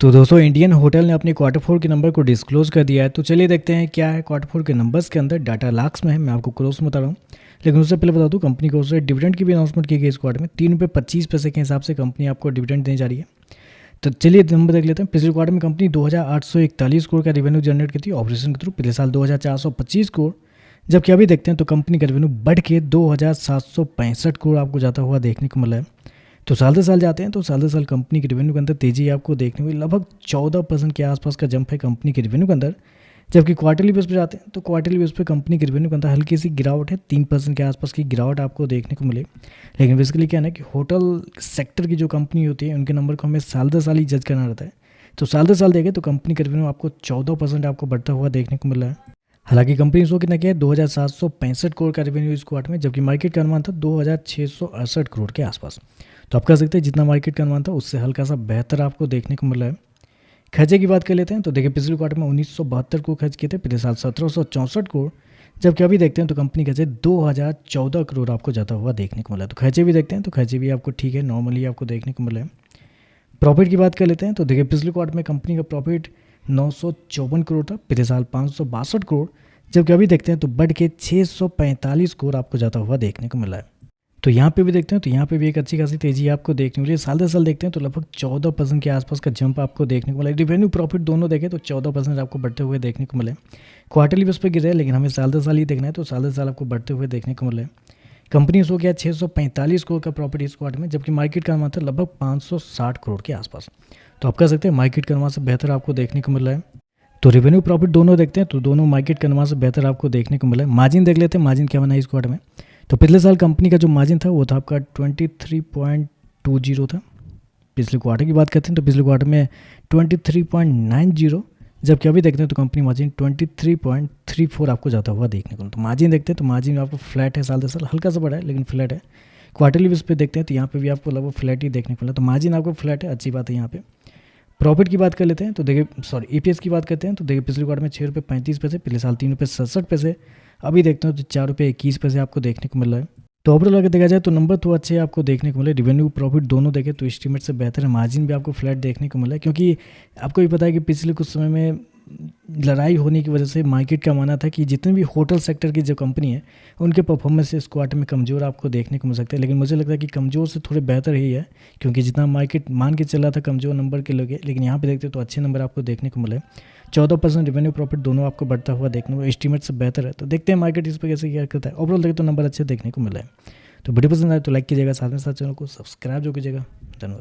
तो दोस्तों Indian hotel ने अपने क्वार्टर फोर के नंबर को डिस्क्लोज कर दिया है। तो चलिए देखते हैं क्या है क्वार्टर फोर के नंबर्स के अंदर। डाटा लाख्स में है, मैं आपको क्रोस में बता रहा हूँ। लेकिन उससे पहले बता दूँ, कंपनी को उससे डिविडेंड की भी अनाउंसमेंट की गई इस क्वार्टर में। 3 रुपये 25 पैसे के हिसाब से कंपनी आपको डिविडेंड देने जा रही है। तो चलिए नंबर देख लेते हैं। पिछले क्वार्टर में कंपनी 2841 करोड़ का रेवेन्यू जनरेट की थी ऑपरेशन के थ्रू। पिछले साल 2425 करोड़, जबकि अभी देखते हैं तो कंपनी का रेवेन्यू बढ़ के 2765 करोड़ आपको जाता हुआ देखने को मिला है। तो साल दर साल जाते हैं तो साल दर साल कंपनी के रेवेन्यू के अंदर तेजी आपको देखने को लगभग 14% के आसपास का जंप है कंपनी के रेवेन्यू के अंदर। जबकि क्वार्टरली बेस पे जाते हैं तो क्वार्टरली बेस पे कंपनी के रेवेन्यू के अंदर हल्की सी गिरावट है, 3% के आसपास की गिरावट आपको देखने को मिले। लेकिन बेसिकली क्या है ना कि होटल सेक्टर की जो कंपनी होती है उनके नंबर को हमें साल दर साल ही जज करना रहता है। तो साल दर साल देखें तो कंपनी का रेवेन्यू आपको 14% आपको बढ़ता हुआ देखने को मिल रहा है। हालांकि कंपनी इसको कितना किया है, 2765 करोड़ का रेवेन्यू इस क्वार्टर में, जबकि मार्केट का अनुमान था 2668 करोड़ के आसपास। तो आप कह सकते हैं जितना मार्केट का अनुमान था उससे हल्का सा बेहतर आपको देखने को मिल रहा है। खर्चे की बात कर लेते हैं तो देखिए पिछले क्वार्टर में 1972 करोड़ खर्च किए थे, पिछले साल 1764 करोड़, जबकि अभी देखते हैं तो कंपनी खर्चे 2014 करोड़ आपको जाता हुआ देखने को मिला है। तो खर्चे भी देखते हैं तो खर्चे भी आपको ठीक है, नॉर्मली आपको देखने को मिला है। प्रॉफिट की बात कर लेते हैं तो देखिए पिछले क्वार्टर में कंपनी का प्रॉफिट 954 करोड़ था, पिछले साल 562 करोड़, जबकि अभी देखते हैं तो बढ़ के 645 करोड़ आपको जाता हुआ देखने को मिला है। तो यहाँ पे भी देखते हैं तो यहाँ पे भी एक अच्छी खासी तेजी आपको देखने को मिली। साल दर साल देखते हैं तो लगभग 14% के आसपास का जंप आपको देखने को मिला। रेवेन्यू प्रॉफिट दोनों देखें तो 14% आपको बढ़ते हुए देखने को मिले। क्वार्टरली बेस पे गिर रहे हैं, लेकिन हमें साल दर साल ही देखना है तो साल दर साल आपको बढ़ते हुए देखने को मिले। कंपनी सो गया 645 करोड़ का प्रॉफिट इस क्वार्टर में, जबकि मार्केट का अनुमान था लगभग 560 करोड़ के आसपास। तो आप कह सकते हैं मार्केट का अनुमान से बेहतर आपको देखने को मिल रहा है। तो रेवेन्यू प्रॉफिट दोनों देखते हैं तो दोनों मार्केट के अनुमान से बेहतर आपको देखने को मिला है। मार्जिन देख लेते हैं, मार्जिन क्या बना है इस क्वार्टर में। तो पिछले साल कंपनी का जो मार्जिन था वो था आपका 23.20 था। पिछले क्वार्टर की बात करते हैं तो पिछले क्वार्टर में 23.90, जबकि अभी देखते हैं तो कंपनी मार्जिन 23.34 आपको जाता हुआ देखने को। तो मार्जिन देखते हैं तो मार्जिन आपको फ्लैट है, साल दर साल हल्का सा बड़ा है लेकिन फ्लैट है। क्वार्टरली बेस पे देखते हैं तो यहाँ पे भी आपको लगभग फ्लैट ही देखने को मिला। तो मार्जिन आपको फ्लैट है, अच्छी बात है। यहाँ पे प्रॉफिट की बात कर लेते हैं तो देखिए ईपीएस की बात करते हैं तो देखिए पिछले क्वार्टर में 6 रुपये 35 पैसे, पिछले साल 3 रुपये 67 पैसे, अभी देखते हैं तो 4 रुपये 21 पैसे आपको देखने को मिल रहा है। तो ओवरऑल अगर देखा जाए तो नंबर तो अच्छे आपको देखने को मिले। रेवेन्यू प्रॉफिट दोनों देखें तो एस्टीमेट से बेहतर है। मार्जिन भी आपको फ्लैट देखने को मिला है, क्योंकि आपको भी पता है कि पिछले कुछ समय में लड़ाई होने की वजह से मार्केट का मानना था कि जितने भी होटल सेक्टर की जो कंपनी है उनके परफॉर्मेंस इस क्वार्टर में कमज़ोर आपको देखने को मिल सकते हैं। लेकिन मुझे लगता है कि कमज़ोर से थोड़े बेहतर ही है, क्योंकि जितना मार्केट मान के चल रहा था कमज़ोर नंबर के लगे, लेकिन यहाँ पे देखते तो अच्छे नंबर आपको देखने को मिले। 14% रेवेन्यू प्रॉफिट दोनों आपको बढ़ता हुआ देखने को एस्टीमेट से बेहतर है। तो देखते हैं मार्केट इस पर कैसे क्या करता है। ओवरऑल देखते तो नंबर अच्छे देखने को मिला है। तो वीडियो पसंद आए तो लाइक कीजिएगा, साथ में साथ चैनल को सब्सक्राइब जो कीजिएगा। धन्यवाद।